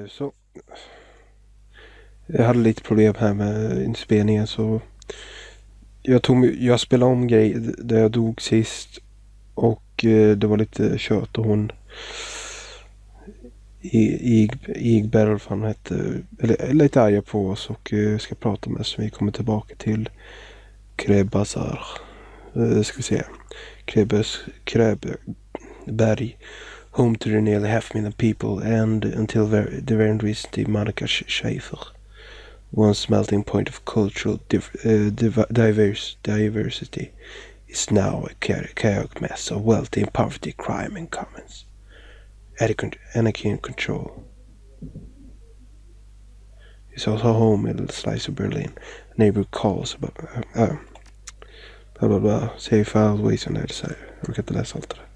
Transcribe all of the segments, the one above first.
Så jag hade lite problem här med inspelningen, så jag spelade om grej där jag dog sist, och det var lite kött, och hon Ig Battle fan hette, eller lite arga på oss, och ska prata med oss. Vi kommer tillbaka till Krebasar. Ska vi se. Krebberg. Home to the nearly 500,000 people, and until the very recently Monica Schaefer, once melting point of cultural diversity, is now a chaotic mess of wealthy and poverty, crime and comments, anarchy and control. It's also home in a little slice of Berlin. A neighbor calls about blah blah blah. Say file ways on the other side. Jag brukar inte läsa allt det där.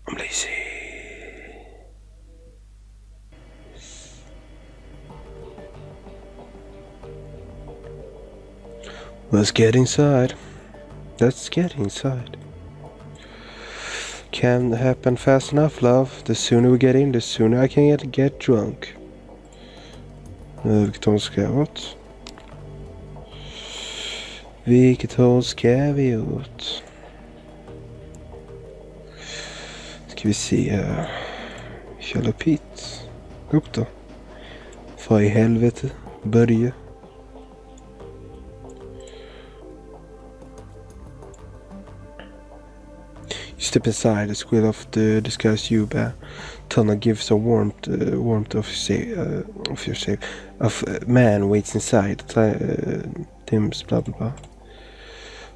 I'm lazy. Let's get inside. Let's get inside. Can't happen fast enough, love. The sooner we get in, the sooner I can get drunk. Vilket håll ska jag åt? Vilket håll ska vi åt? Ska vi se här. Kör upp hit. Upp då. Vad i helvete. Börja. You step inside, the squeal of the disguised you bear. Tunnel gives a warmth of your shape. Of man waits inside. Dims bla bla bla.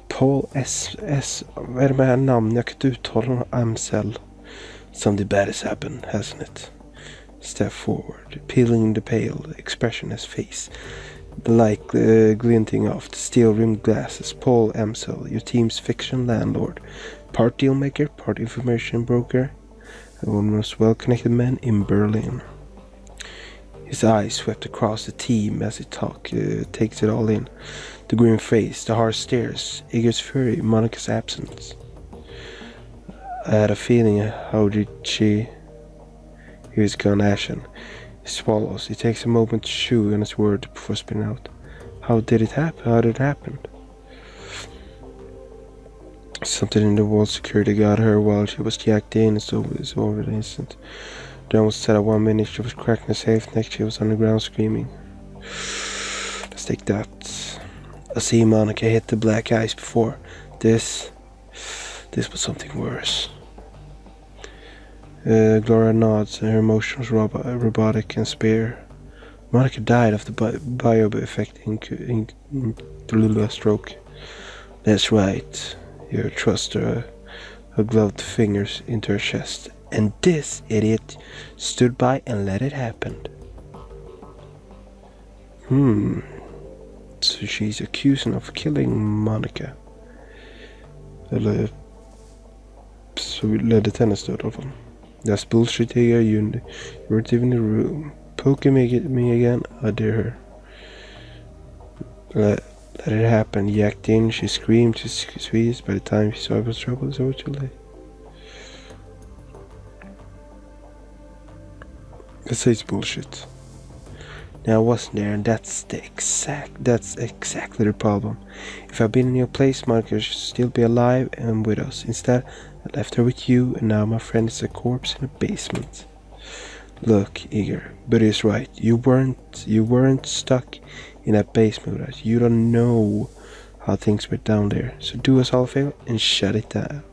Paul S. Vad är det med här namn? Jag kan inte uttala honom. Amsel. Something bad has happened, hasn't it? Step forward, peeling the pale, expressionless face. The light glinting off the steel-rimmed glasses. Paul Amsel, your team's fiction landlord. Part dealmaker, part information broker. One of the most well-connected men in Berlin. His eyes swept across the team as he takes it all in. The grim face, the harsh stares, Igor's fury, Monica's absence. I had a feeling. How did she... He was gone ashen. He swallows. He takes a moment to chew on his word before spitting out. How did it happen? How did it happen? Something in the wall security got her while she was jacked in. It's over the instant. Then was set at 1 minute. She was cracking a safe. Next she was on the ground screaming. Let's take that. I see Monica hit the black ice before. This was something worse. Gloria nods, and her emotions robotic and spare. Monica died of the bio-affecting stroke. That's right. You thrust her gloved fingers into her chest. And this idiot stood by and let it happen. So she's accusing of killing Monica. Eller så ledde till hennes död i alla fall. That's bullshit here, you weren't even in the room. Poking me again, I dare her. Let it happen. Yacked in, she screamed, she squeezed. By the time she saw it was trouble, it was too late. I say it's bullshit. Now I wasn't there, and that's exactly the problem. If I'd been in your place, Monica should still be alive and with us. Instead, I left her with you, and now my friend is a corpse in a basement. Look, Igor, but he's right. You weren't stuck in that basement with us. You don't know how things went down there. So do us all a favor and shut it down.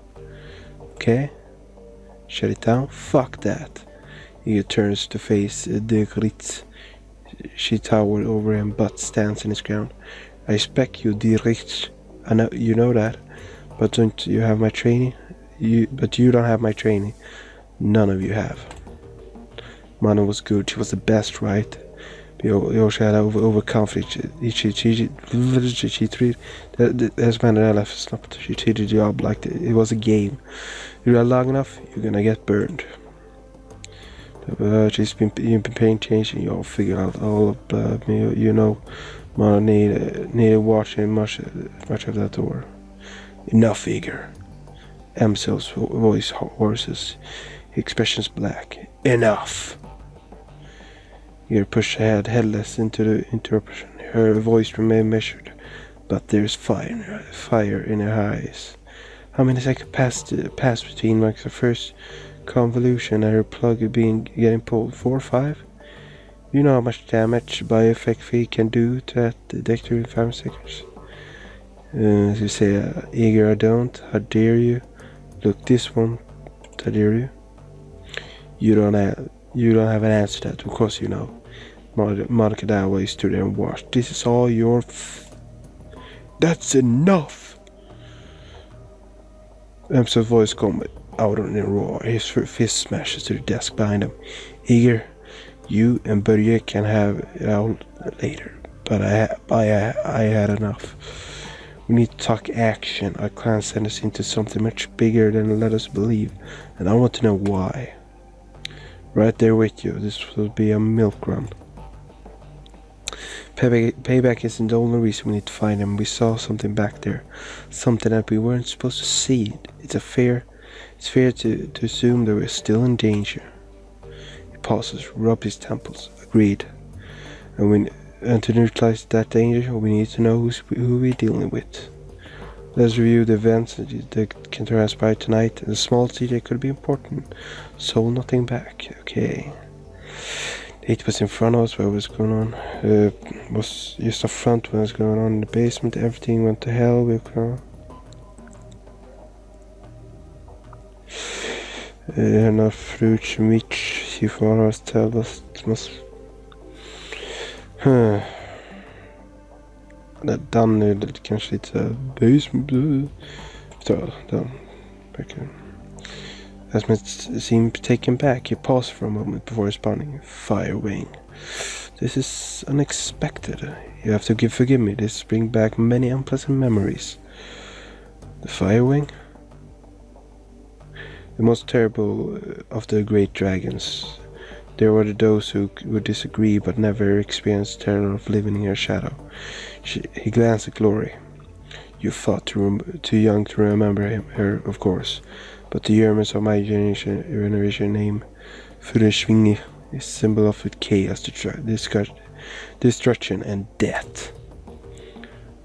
Okay? Shut it down? Fuck that. Igor turns to face dåligt. She towered over him, butt stands in his ground. I expect you, dåligt. I know you know that, but don't you have my training? But you don't have my training. None of you have. Mana was good. She was the best, right? You also had overconfidence. She treated as man that left snapped. She treated the job like it was a game. If you're long enough, you're gonna get burned. You've been paying attention. You'll figure out all of me. You know, Mana need watching much of that door. Enough, Igor. Amsel's voice horses, expressions black. Enough. Eager pushed ahead, headless into the interruption. Her voice remained measured, but there's fire in her eyes. How many seconds passed between the first convolution and her plug getting pulled? 4 or 5? You know how much damage bioeffect can do to that detector in 5 seconds. You say, eager, I don't. How dare you? Look, this one. How dare you? You don't have an answer to that. Of course you know. Monica Dawa stood there and watched. This is all your. That's enough. Emsa's voice comes out in a roar. His fist smashes to the desk behind him. Eager, you and Börje can have it out later. But I had enough. We need to talk action. Our clan sent us into something much bigger than let us believe. And I want to know why. Right there with you. This will be a milk run. Payback isn't the only reason we need to find him. We saw something back there. Something that we weren't supposed to see. It's fair to assume that we're still in danger. He pauses, rubs his temples. Agreed. And to neutralize that danger, we need to know who we're dealing with. Let's review the events that can transpire tonight. The small detail could be important. So nothing back. Okay. It was in front of us. What was going on? Was just up front when it was going on in the basement. Everything went to hell. Enough fruits which she for us tell us must. Dan är det kanske lite basement. Så, Dan. As it seemed taken back, he paused for a moment before responding. Fire wing. This is unexpected. You have to forgive me. This brings back many unpleasant memories. The fire wing? The most terrible of the great dragons. There were those who would disagree but never experienced the terror of living in her shadow. He glanced at Glory. You thought too young to remember her, of course. But the Germans of my generation name Fureshvingi is symbol of chaos, destruction, and death.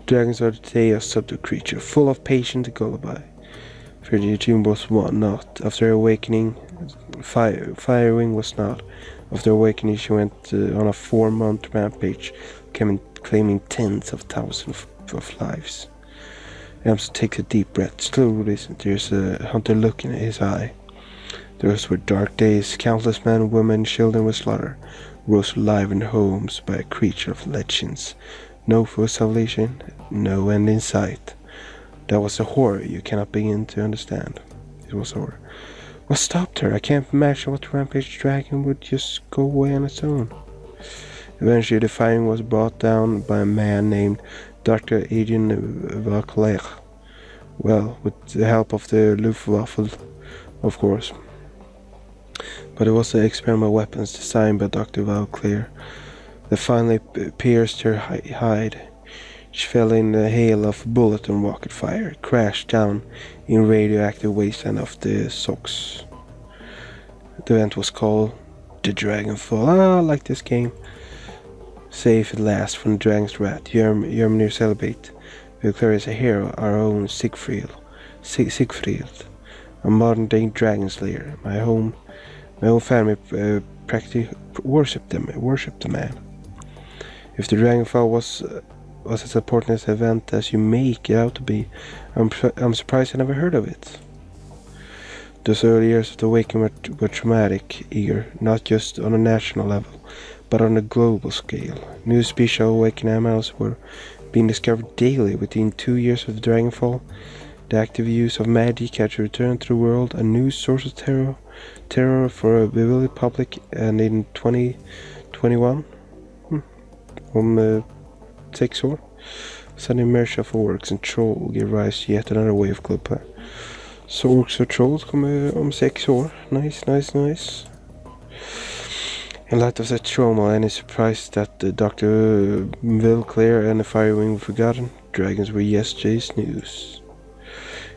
Dragons are today a subtle creature, full of patience and lullaby. Frederick was not. After awakening, Firewing was not. After awakening, she went on a 4-month rampage, claiming tens of thousands of lives. Ems takes a deep breath. Slowly, there's a hunter look in his eye. Those were dark days. Countless men, women, children were slaughtered, roast alive in homes by a creature of legends. No full salvation, no end in sight. That was a horror you cannot begin to understand. It was horror. What stopped her? I can't imagine what the rampage dragon would just go away on its own. Eventually, the firing was brought down by a man named Dr. Adrian Valclair. Well, with the help of the Luftwaffe, of course. But it was the experimental weapons designed by Dr. Valclair that finally pierced her hide. She fell in a hail of bullet and rocket fire, crashed down in radioactive wasteland of the Sox. The event was called the Dragonfall. I like this game. Safe at last from the dragon's wrath. Germany celebrate. We declare as a hero our own Siegfried, a modern-day dragon slayer. My own family practically worshipped the man. If the Dragonfall was as important an event as you make it out to be, I'm surprised I never heard of it. Those early years of the awakening were traumatic, not just on a national level, but on a global scale. New species of awakened animals were being discovered daily. Within 2 years of the Dragonfall, the active use of magic had returned to the world, a new source of terror for a bewildered public, and in 2021, om 6 år, sudden merge of orcs and trolls give rise to yet another wave club. Så orcs och trolls kommer om 6 år. Nice. In light of such trauma, any surprise that Dr. Valclair and the Firewing were forgotten? Dragons were yesterday's news.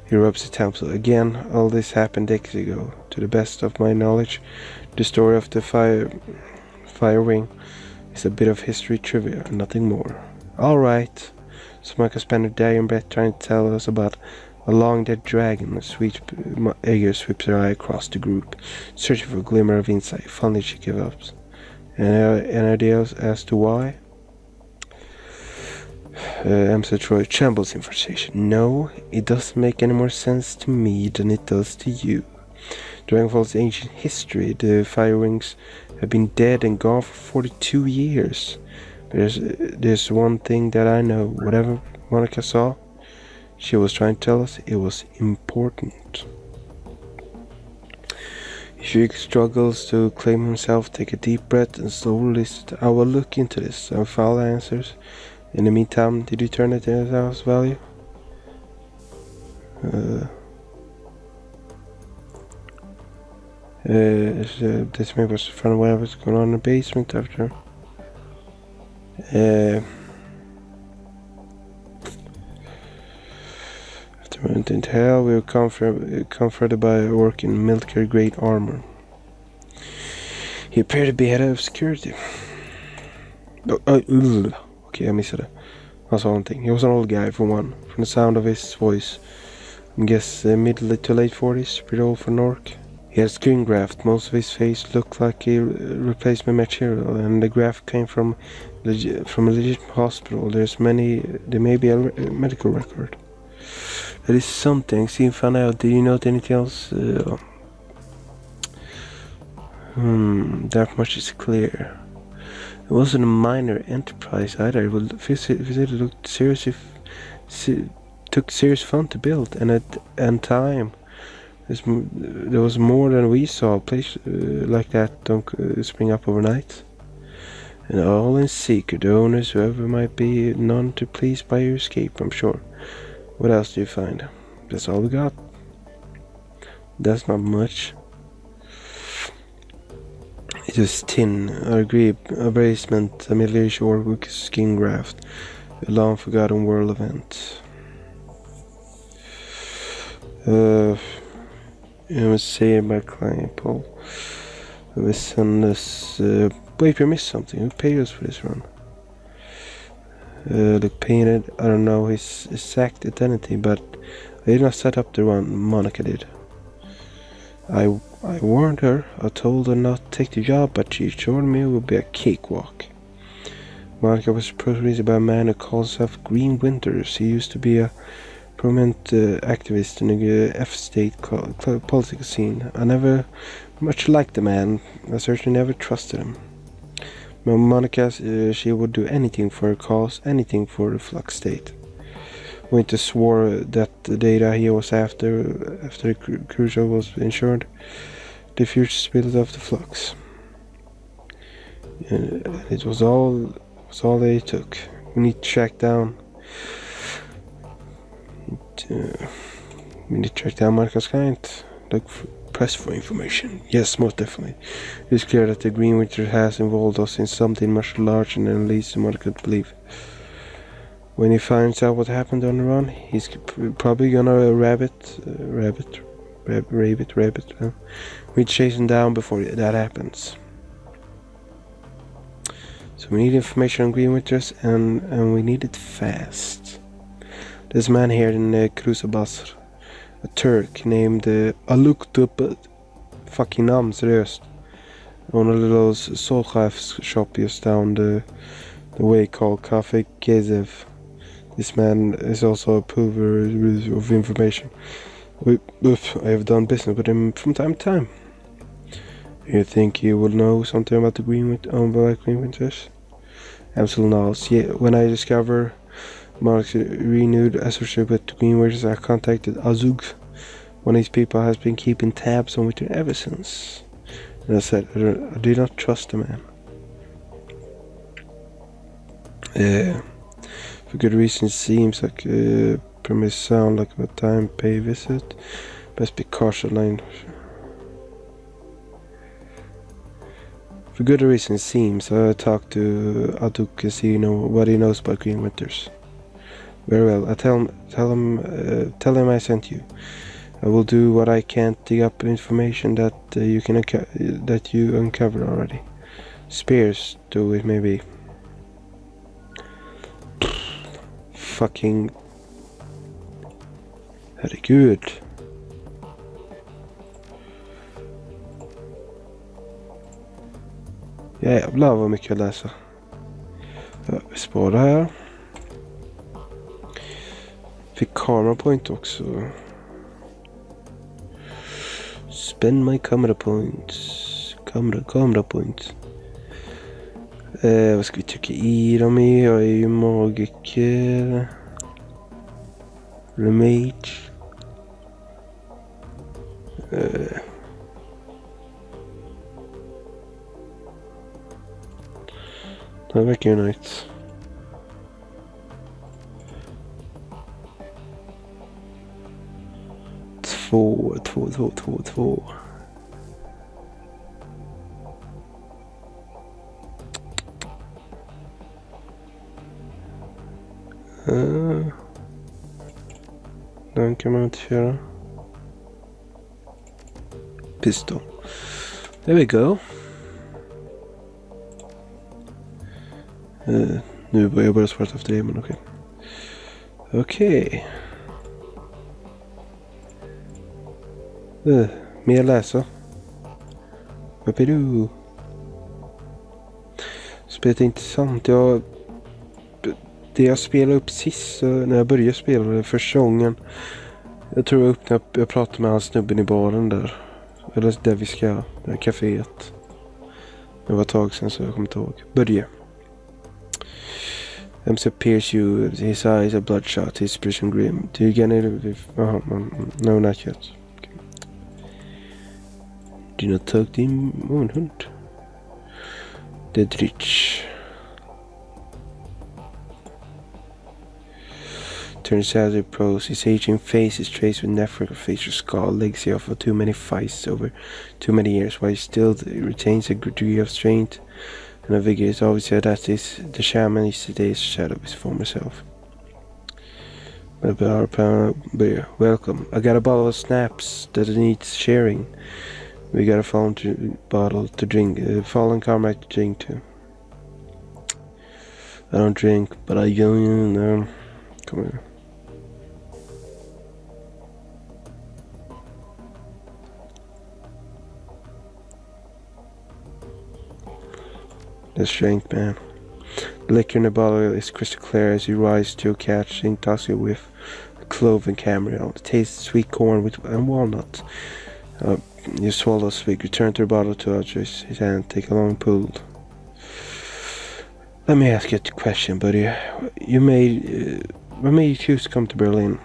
He rubs his temple. Again, all this happened decades ago. To the best of my knowledge, the story of the Fire Ring is a bit of history trivia, nothing more. Alright. So Michael spent her dying breath trying to tell us about a long-dead dragon. Egger sweeps her eye across the group, searching for a glimmer of insight. Finally she gives up. Any ideas as to why? Mr. Troy trembles in frustration. No, it doesn't make any more sense to me than it does to you. Dragonfall's ancient history. The Fire Rings have been dead and gone for 42 years. There's one thing that I know. Whatever Monica saw, she was trying to tell us it was important. If Hugh struggles to claim himself, take a deep breath and slowly list. I will look into this and file answers. In the meantime, did you turn it in house value? This maybe was from whatever's going on in the basement after. After we went into hell, we were comforted by a orc in military grade armor. He appeared to be head of security. Okay, I missed it. I saw one thing. He was an old guy for one. From the sound of his voice, I guess middle to late 40s, pretty old for an orc. He had screen graft. Most of his face looked like a replacement material, and the graft came from a legitimate hospital. There may be a medical record. That is something. See, found out. Did you note anything else? That much is clear. It wasn't a minor enterprise either. It physically looked seriously, took serious fun to build, and time. There was more than we saw. A place like that don't spring up overnight. And all in secret. The owners, whoever might be, none to please by your escape, I'm sure. What else do you find? That's all we got. That's not much. It is tin, I agree, a basement, a middle-aged orc with skin graft, a long-forgotten world event. You must say my client, Paul. We send us. Wait, we missed something. Who paid us for this run? Look painted. I don't know his exact identity, but I did not set up the run. Monica did. I warned her. I told her not to take the job, but she assured me it would be a cakewalk. Monica was raised by a man who calls himself Green Winters. He used to be a prominent activist in the F-state political scene. I never much liked the man. I certainly never trusted him. But Monica, she would do anything for her cause, anything for the Flux state. Winter swore that the data he was after the crucial was ensured the future spirit of the Flux. It was all they took. We need to track down. We need to track down Monica's client. Look for press for information. Yes, most definitely. It is clear that the Green Witcher has involved us in something much larger than at least Monica could believe. When he finds out what happened on the run, he's probably gonna we chase him down before that happens. So we need information on Green Winters, and we need it fast. There's a man here in Krusabasr, a Turk named Aluktup, fucking namn, seriöst. One of those Solchef's shop just down the way called Cafe Gezev. This man is also a prover of information. I have done business with him from time to time. You think you will know something about the Green Winters? Absolutely not. Yeah, when I discover Mark's renewed association with the Green Winters, I contacted Azug. One of these people has been keeping tabs on Winter ever since. And I said, I do not trust the man. For good reason, it seems like premise sound like a time pay visit. Best be cautious line. For good reason, it seems. I talked to Aduk and see what he knows about Green Winters. Very well. I tell him I sent you. I will do what I can to dig up information that you uncovered already. Spears do it maybe. Fucking... Herregud. Jävlar vad mycket jag läser. Vi sparar här. Fick camera point också. Spend my camera points. Camera points. Vad ska vi trycka i dem i? Jag är ju magiker. Remage. Det verkar ju nice. Två. Den kan man inte köra. Pistol. There we go. Nu börjar jag bara svara efter det, men okej. Okej. Mer läsa. Vad är du? Spelet är intressant. Det jag spelade upp sist när jag började spela det första gången. Jag tror jag öppnade upp, jag pratade med han snubben i baren där. Eller där vi ska, det här kaféet. Det var ett tag sedan så jag kommer inte ihåg. Börja. MC appears you, his eyes are bloodshot, his expression grim. Do you get it? No, not yet. Okay. Do not talk to him, hund. Det är rich. Turns out the pros, his aging face is traced with network of facial skull, legacy of too many fights over too many years, while he still retains a degree of strength and a vigor. It's obvious that is the shaman is today's shadow of his former self. Welcome. I got a bottle of snaps that needs sharing. We got a fallen bottle to drink, fallen comrade to drink to. I don't drink, but I come here. The strength, man. The liquor in the bottle is crystal clear as you rise to catch the intoxicating whiff of clove and chamomile. It tastes sweet corn and walnut. You swallow sweet, return to the bottle to Audrey's his hand, take a long pull. Let me ask you a question, buddy. What made you choose to come to Berlin?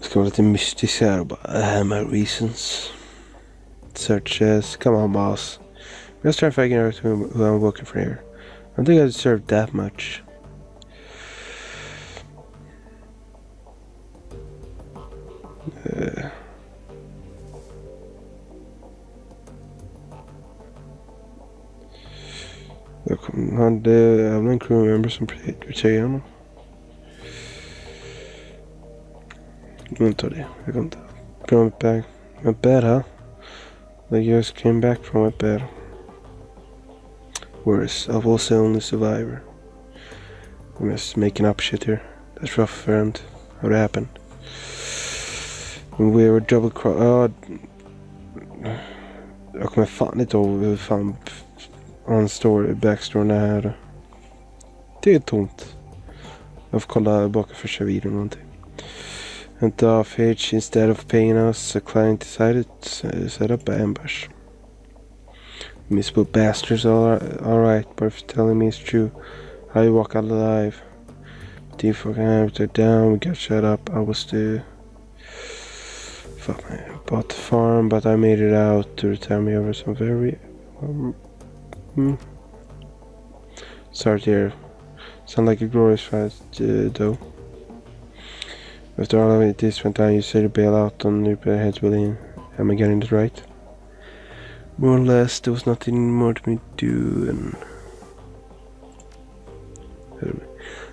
Ska vara lite mystiskt här och bara, my reasons. Such as, come on boss. Let's try figuring out who I'm working for here. I don't think I deserve that much. hade även en crew member som betrayade honom. Jag tar det. Jag kan inte. From back. My bed, huh? Like you just came back from my bed. Worse, I've also only survivor. I'm just making up shit here. That's rough, friend. How'd it happen? When we were double cross. Jag kommer fan inte ihåg hur fan backstory här. Det är tomt. Jag får kolla baka första videon någonting. And the off-H, instead of paying us, the client decided to set up an ambush. Miserable bastards, alright, but if you're telling me it's true, how you walk out alive? But you fucking have to down, we got shut up, I was the... Fuck man, bought the farm, but I made it out to retire me over some very... Sorry dear, sound like a glorious fight though. After all of this went down, you said to bail out on repair heads within. Am I getting it right? More or less, there was nothing more to me to do, and...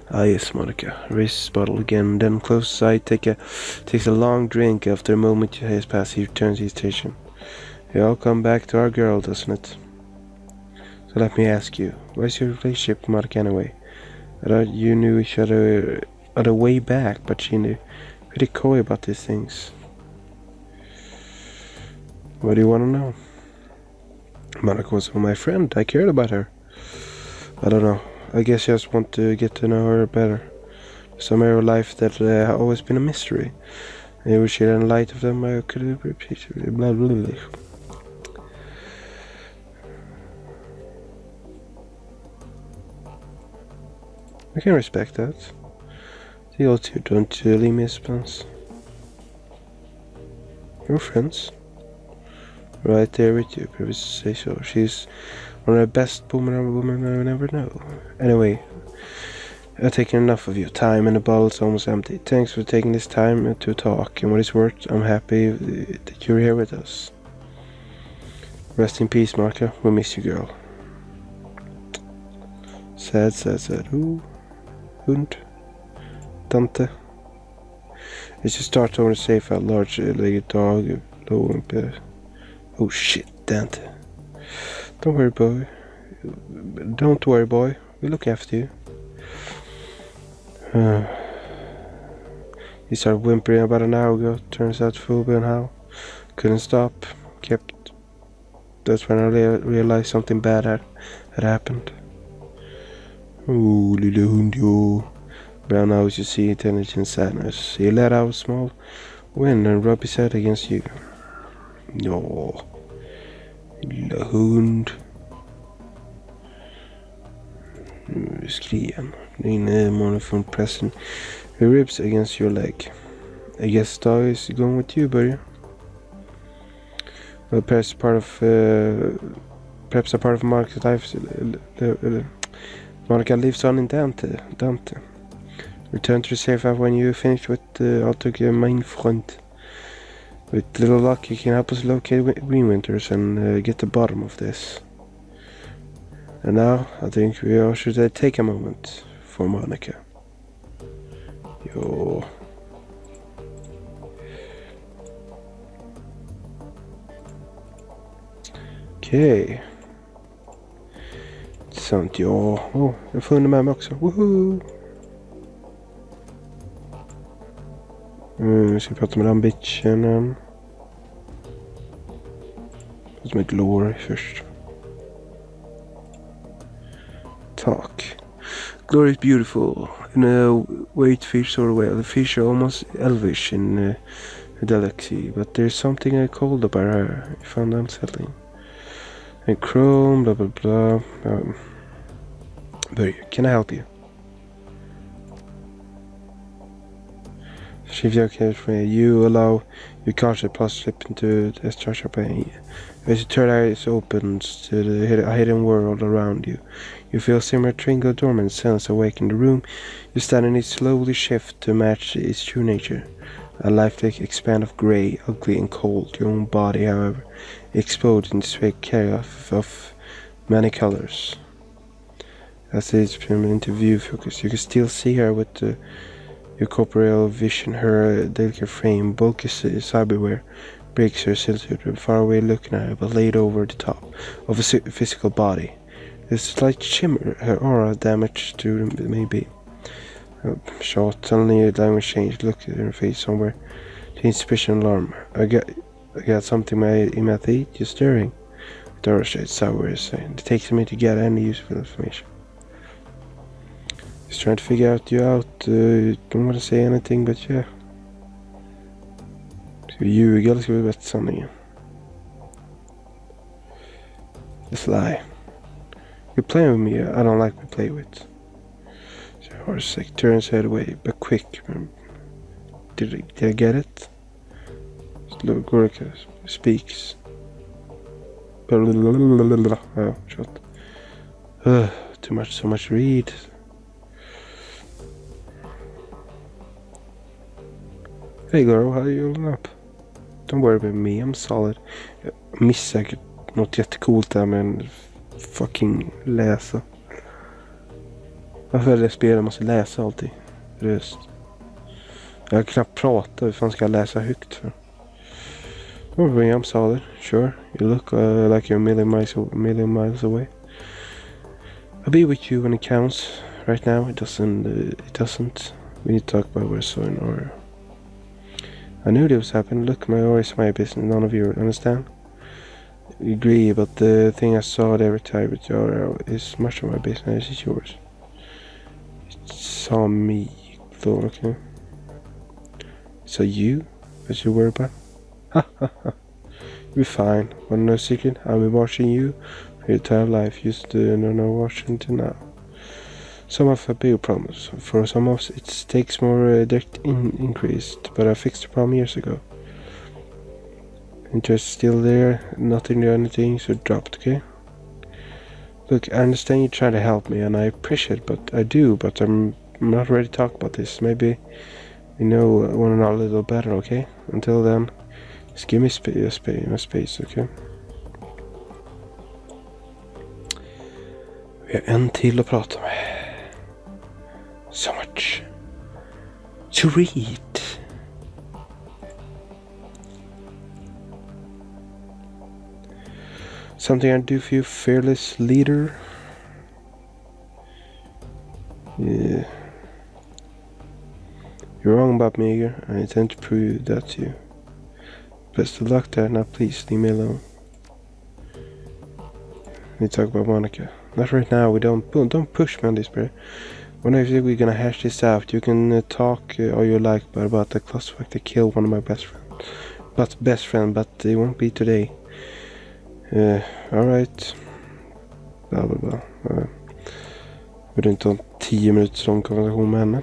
Ah yes, Monica. Raise his bottle again, then close his eye, takes a long drink. After a moment has passed, he returns to his station. It all come back to our girl, doesn't it? So let me ask you, where's your relationship with Monica anyway? I thought you knew each other way back, but she knew pretty coy about these things. What do you want to know? Monica was my friend. I cared about her. I don't know. I guess I just want to get to know her better. Some area of life that has always been a mystery. And I wish in light of them I could repeat blah blah blah. I can respect that. You two don't leave me in suspense. You're friends. Right there with you, probably say so. She's one of the best women I would ever know. Anyway, I've taken enough of your time and the bottle's almost empty. Thanks for taking this time to talk, and what it's worth, I'm happy that you're here with us. Rest in peace, Marka. We miss you, girl. Sad. Ooh. Hund. Tante. It's just start over the safe out large-legged dog. Low and oh shit, Dante. Don't worry, boy. We look after you. He started whimpering about an hour ago. Turns out full blown hell. Couldn't stop. Kept. That's when I realized something bad had happened. Oh, little hundio. Brown eyes, you see intelligent sadness. He let out a small wind and rubbed his head against you. No. Lilla hund. Nu skrien. Din monofon pressing her ribs against your leg. I guess dog is going with you, buddy. Well, perhaps a part of Mark's life. Monica lives on in Dante. Return to the safe house when you finish with Autog main front. With little luck, you can help us locate Greenwinters and get the bottom of this. And now, I think we all should take a moment for Monica. Jo. Okej. Sant, ja. Jag får under med mig också. Woohoo! Nu ska vi prata med den bitchen. Prata med Glory först. Talk. Glory is beautiful in a weight fish sort of way. The fish are almost elvish in delicacy, but there's something cold about her. I found unsettling. And chrome, blah blah blah. But can I help you? If you okay, you allow your conscious plus slip into the structure pain. As your third eye opens to the hidden world around you, you feel similar twinkle dormant sense awake in the room. You stand and it slowly shift to match its true nature. A lifelike expand of grey, ugly and cold. Your own body, however, exploded into a chaos of many colors. As it's into view focus, you can still see her with your corporeal vision. Her delicate frame, bulky cyberware, breaks her silhouette, far away looking at her, but laid over the top of a physical body. There's a slight shimmer, her aura damaged to maybe. Shot, suddenly the language changed, looked at her face somewhere. To suspicion alarm. I got something in my teeth, you're stirring. Dora shade sour is saying. It takes me to get any useful information. Just trying to figure you out. Don't want to say anything, but yeah. Ska vi ljuga eller ska vi berätta sanningen? Just lie. You're playing with me, I don't like to play with. So Horsek turns head away, but quick. Did I get it? Gorka speaks. Oh, shut. So much read. Hey girl, how are you holding up? Don't worry about me, I'm solid. Jag missar säkert något jättecoolt där med en fucking läsa. Varför är det spel jag måste läsa alltid? Röst. Jag kan knappt prata, hur fan ska jag läsa högt för? Oh, I'm solid, sure. You look like you're a million miles away. I'll be with you when it counts. Right now, it doesn't. We need to talk about where so in order. I knew this was happening. Look, my always my business. None of you understand. You agree, but the thing I saw at every time with your is much of my business as yours. It saw me, though. Okay. So you, as you worry about? Ha ha ha. You'll be fine. Want to know a secret? I've been watching you for your entire life. Used to know watching till now. Some have bigger problems. For some of us, it takes more direct increased, but I fixed the problem years ago. Interest still there, nothing or anything, so dropped, okay? Look, I understand you're trying to help me, and I appreciate it, but I'm not ready to talk about this. Maybe we want to know a little better, okay? Until then, just give me space, okay? Vi har en till att prata med. So much to read. Something I do for you, fearless leader. Yeah. You're wrong about me, Eager. I intend to prove that to you. Best of luck there. Now please leave me alone. We need to talk about Monica. Not right now. We don't push me on this, bro. When I think we're gonna hash this out, you can talk all you like about the clusterfuck that killed one of my best friend, but it won't be today. Alright. Bla bla bla. Jag vill inte ha en 10 minuters lång konversation med henne.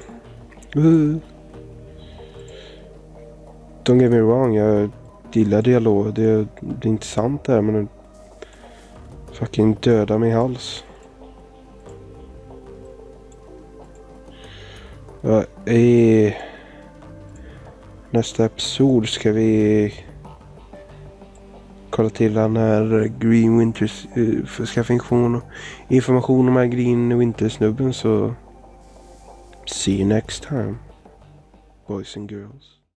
Don't get me wrong, jag gillar dialog. Det är intressant där, men fucking döda min hals. I nästa episod ska vi kolla till den här Green Winters för skaffa information om den här Green Winter-snubben, så see you next time, boys and girls.